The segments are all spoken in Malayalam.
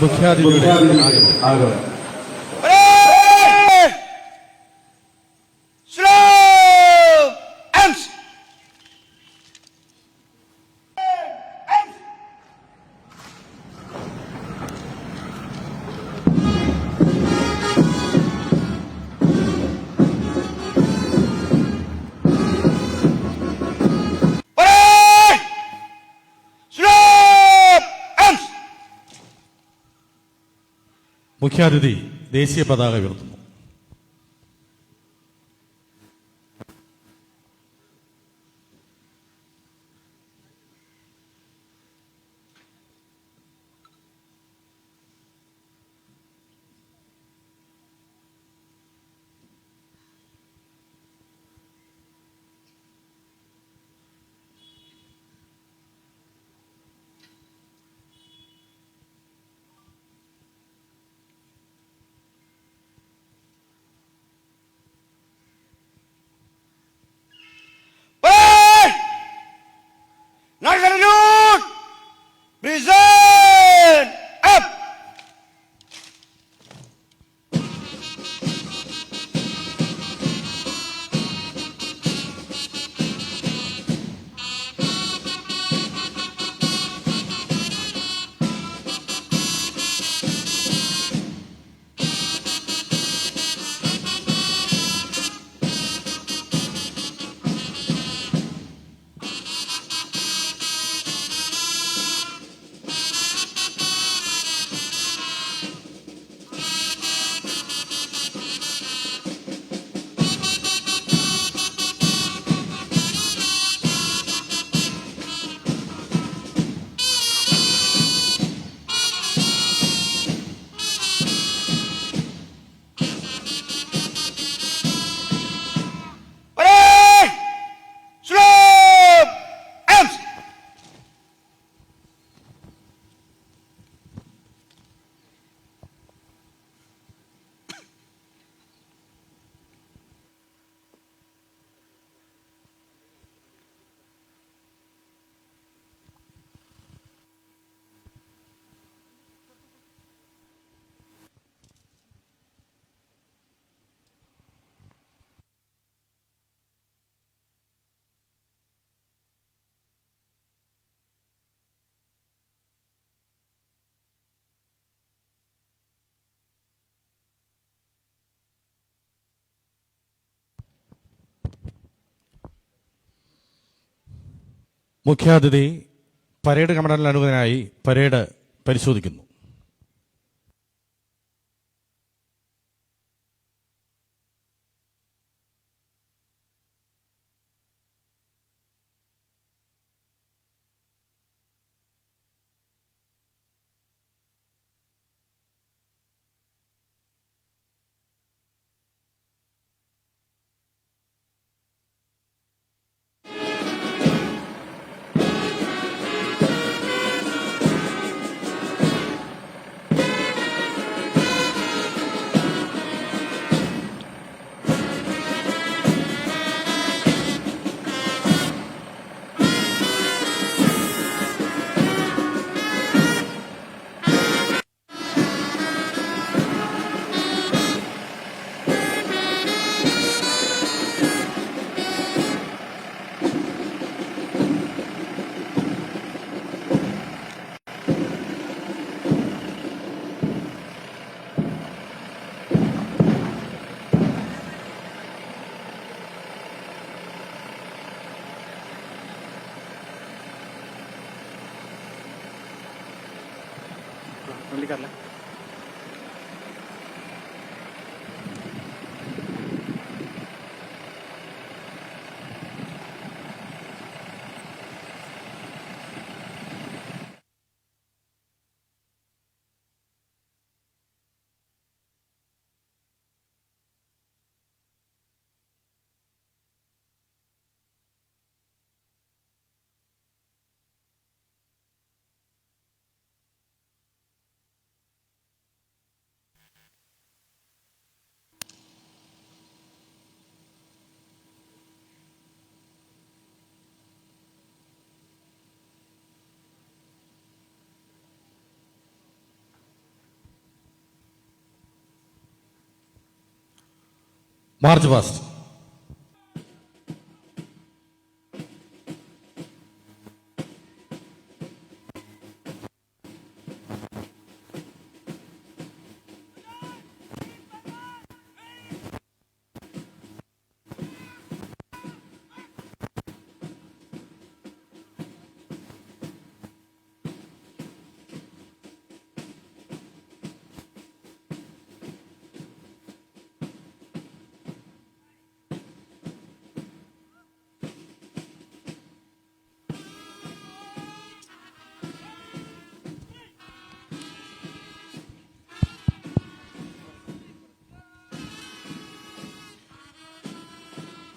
മുഖ്യാതിഥിയുടെ ആഗമനം. മുഖ്യാതിഥി ദേശീയ പതാക ഉയർത്തുന്നു. മുഖ്യാതിഥി പരേഡ് കമാൻഡറിന് അനുകൂലനായി പരേഡ് പരിശോധിക്കുന്നു. March past.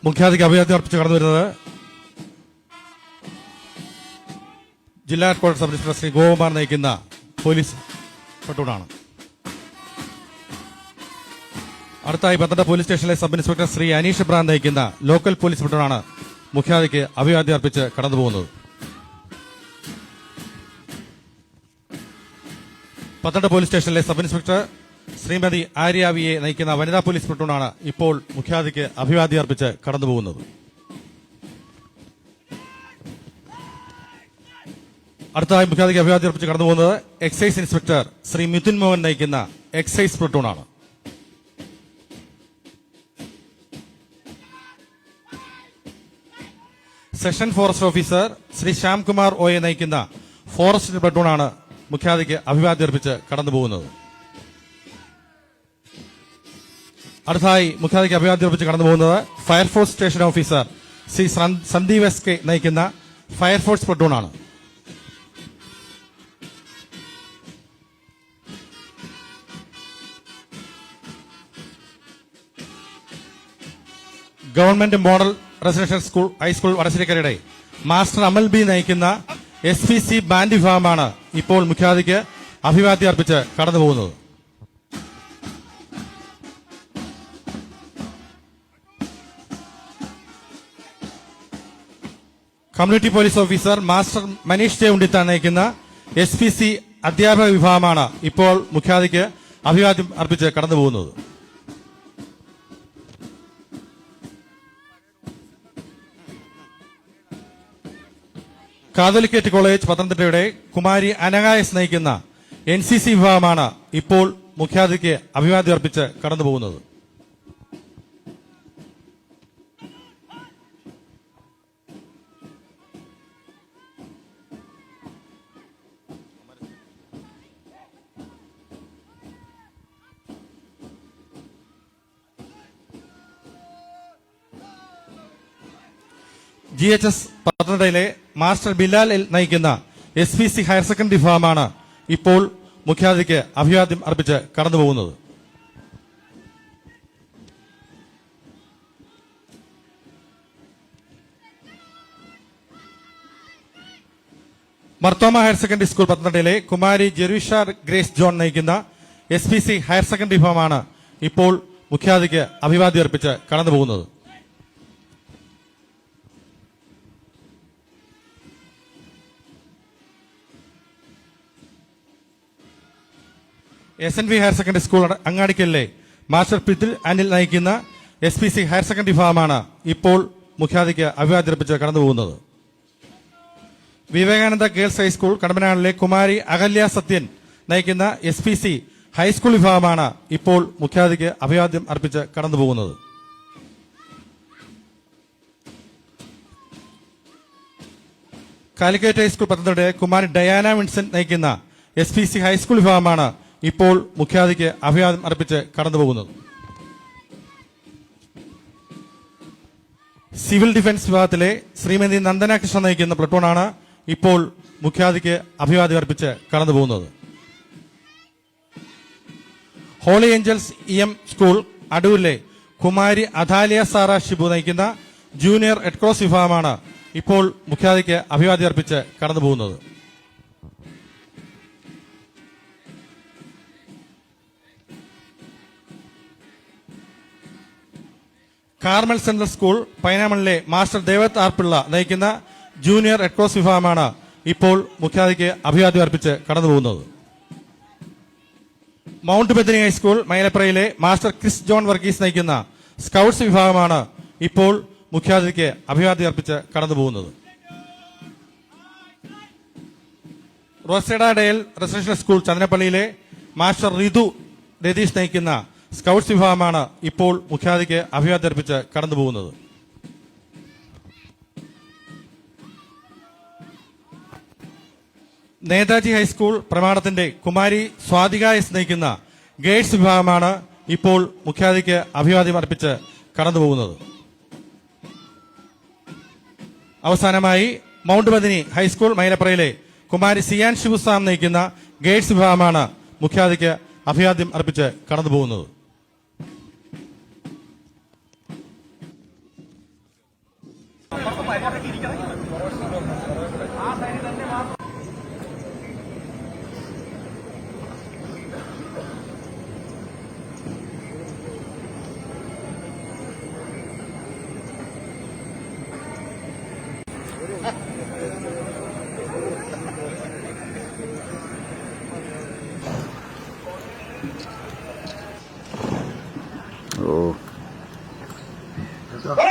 മുഖ്യാതിഥിക്ക് അഭിവാദ്യം അർപ്പിച്ച് കടന്നു വരുന്നത് ജില്ലാ headquarter sub inspector Shri Gokumar നയിക്കുന്ന പോലീസ് പ്ലട്ടൂണാണ്. അടുത്തായി പത്തനംതിട്ട പോലീസ് സ്റ്റേഷനിലെ സബ് ഇൻസ്പെക്ടർ ശ്രീ അനീഷ് ഇബ്രാഹിം നയിക്കുന്ന ലോക്കൽ പോലീസ് പ്ലട്ടൂണാണ് മുഖ്യാതിഥിക്ക് അഭിവാദ്യം അർപ്പിച്ച് കടന്നു പോകുന്നത്. പത്തനംതിട്ട പോലീസ് സ്റ്റേഷനിലെ സബ് ഇൻസ്പെക്ടർ ശ്രീമതി ആര്യ വിയെ നയിക്കുന്ന വനിതാ പോലീസ് പ്ലട്ടൂണാണ് ഇപ്പോൾ മുഖ്യാതിഥിക്ക് അഭിവാദ്യം അർപ്പിച്ച് കടന്നു പോകുന്നത്. അടുത്തതായി മുഖ്യാതിഥിക്ക് അഭിവാദ്യം അർപ്പിച്ച് കടന്നു പോകുന്നത് എക്സൈസ് ഇൻസ്പെക്ടർ ശ്രീ മിഥുൻ മോഹൻ നയിക്കുന്ന എക്സൈസ് പ്ലട്ടൂണാണ്. Section forest officer Shri Shyamkumar ഒയെ നയിക്കുന്ന ഫോറസ്റ്റ് പ്ലട്ടൂണാണ് മുഖ്യാതിഥിക്ക് അഭിവാദ്യം അർപ്പിച്ച് കടന്നു പോകുന്നത്. അടുത്തതായി മുഖ്യാതിഥിക്ക് അഭിവാദ്യം അർപ്പിച്ച് കടന്നു പോകുന്നത് fire force station officer Shri Sandeep S K നയിക്കുന്ന ഫയർഫോഴ്സ് പ്ലട്ടൂണാണ്. Government model residential school high school വടശ്ശേരിക്കരയുടെ മാസ്റ്റർ അമൽ ബി നയിക്കുന്ന SPC ബാൻഡ് വിഭാഗമാണ് ഇപ്പോൾ മുഖ്യാതിഥിക്ക് അഭിവാദ്യം അർപ്പിച്ച് കടന്നു പോകുന്നത്. Community police officer master Maneesh J Unnithan നയിക്കുന്ന SPC അധ്യാപക വിഭാഗമാണ് ഇപ്പോൾ മുഖ്യാതിഥിക്ക് അഭിവാദ്യം അർപ്പിച്ച് കടന്നു പോകുന്നത്. കാതോലിക്കേറ്റ് കോളേജ് പത്തനംതിട്ടയുടെ കുമാരി അനഗായസ് നയിക്കുന്ന NCC വിഭാഗമാണ് ഇപ്പോൾ മുഖ്യാതിഥിക്ക് അഭിവാദ്യം അർപ്പിച്ച് കടന്നു പോകുന്നത്. GHS പത്തനംതിട്ടയിലെ മാസ്റ്റർ ബിലാൽ നയിക്കുന്ന SPC ഹയർ സെക്കൻഡറി വിഭാഗമാണ് ഇപ്പോൾ മുഖ്യാതിഥിക്ക് അഭിവാദ്യം അർപ്പിച്ച് കടന്നു പോകുന്നത്. മർത്തോമ ഹയർ സെക്കൻഡറി സ്കൂൾ പത്തനംതിട്ടയിലെ കുമാരി ജെറുഷ ഗ്രേസ് ജോൺ നയിക്കുന്ന SPC ഹയർ സെക്കൻഡറി വിഭാഗമാണ് ഇപ്പോൾ മുഖ്യാതിഥിക്ക് അഭിവാദ്യം അർപ്പിച്ച് കടന്നു പോകുന്നത്. SNV ഹയർ സെക്കൻഡറി സ്കൂൾ അങ്ങാടിക്കലിലെ മാസ്റ്റർ പിതിൽ അനിൽ നയിക്കുന്ന SPC ഹയർ സെക്കൻഡറി വിഭാഗമാണ് ഇപ്പോൾ മുഖ്യാതിഥിക്ക് അഭിവാദ്യം അർപ്പിച്ച് കടന്നു പോകുന്നത്. വിവേകാനന്ദ ഗേൾസ് ഹൈസ്കൂൾ കടമ്പനാടിലെ കുമാരി അകല്യ സത്യൻ നയിക്കുന്ന SPC ഹൈസ്കൂൾ വിഭാഗമാണ് ഇപ്പോൾ മുഖ്യാതിഥിക്ക് അഭിവാദ്യം അർപ്പിച്ച് കടന്നു പോകുന്നത്. കാലിക്കറ്റ് ഹൈസ്കൂൾ പത്തനംതിട്ടയുടെ കുമാരി ഡയാന വിൻസെന്റ് നയിക്കുന്ന SPC ഹൈസ്കൂൾ വിഭാഗമാണ് ഇപ്പോൾ മുഖ്യാതിഥിക്ക് അഭിവാദ്യം അർപ്പിച്ച് കടന്നു പോകുന്നത്. സിവിൽ ഡിഫൻസ് വിഭാഗത്തിലെ ശ്രീമതി നന്ദന കൃഷ്ണ നയിക്കുന്ന പ്ലട്ടൂണാണ് ഇപ്പോൾ മുഖ്യാതിഥിക്ക് അഭിവാദ്യം അർപ്പിച്ച് കടന്നു പോകുന്നത്. ഹോളി ഏഞ്ചൽസ് EM സ്കൂൾ അടൂരിലെ കുമാരി അഥാലിയ സാറ ഷിബു നയിക്കുന്ന ജൂനിയർ റെഡ് ക്രോസ് വിഭാഗമാണ് ഇപ്പോൾ മുഖ്യാതിഥിക്ക് അഭിവാദ്യം അർപ്പിച്ച് കടന്നു പോകുന്നത്. കാർമൽ സെൻട്രൽ സ്കൂൾ പൈനാമണിലെ മാസ്റ്റർ ദേവത് ആർ പിള്ള നയിക്കുന്ന ജൂനിയർ റെഡ് ക്രോസ് വിഭാഗമാണ് ഇപ്പോൾ മുഖ്യാതിഥിക്ക് അഭിവാദ്യം അർപ്പിച്ച് കടന്നു പോകുന്നത്. മൗണ്ട് ബെത്തനി ഹൈസ്കൂൾ മൈലപ്രയിലെ മാസ്റ്റർ ക്രിസ് ജോൺ വർഗീസ് നയിക്കുന്ന സ്കൗട്ട്സ് വിഭാഗമാണ് ഇപ്പോൾ മുഖ്യാതിഥിക്ക് അഭിവാദ്യം അർപ്പിച്ച് കടന്നു പോകുന്നത്. റോസേഡ ഡേൽ റെസിഡൻഷ്യൽ സ്കൂൾ ചന്ദ്രപ്പള്ളിയിലെ മാസ്റ്റർ റിതു രതീഷ് നയിക്കുന്ന സ്കൗട്ട്സ് വിഭാഗമാണ് ഇപ്പോൾ മുഖ്യാതിഥിക്ക് അഭിവാദ്യം അർപ്പിച്ച് കടന്നു പോകുന്നത്. നേതാജി ഹൈസ്കൂൾ പ്രമാണത്തിന്റെ കുമാരി സ്വാതിക എസ് നയിക്കുന്ന ഗേഡ്സ് വിഭാഗമാണ് ഇപ്പോൾ മുഖ്യാതിഥിക്ക് അഭിവാദ്യം അർപ്പിച്ച് കടന്നുപോകുന്നത്. അവസാനമായി മൗണ്ട് ബദിനി ഹൈസ്കൂൾ മൈലപ്രയിലെ കുമാരി സിയാൻ ശിവസാം നയിക്കുന്ന ഗേഡ്സ് വിഭാഗമാണ് മുഖ്യാതിഥിക്ക് അഭിവാദ്യം അർപ്പിച്ച് കടന്നുപോകുന്നത്. Oh.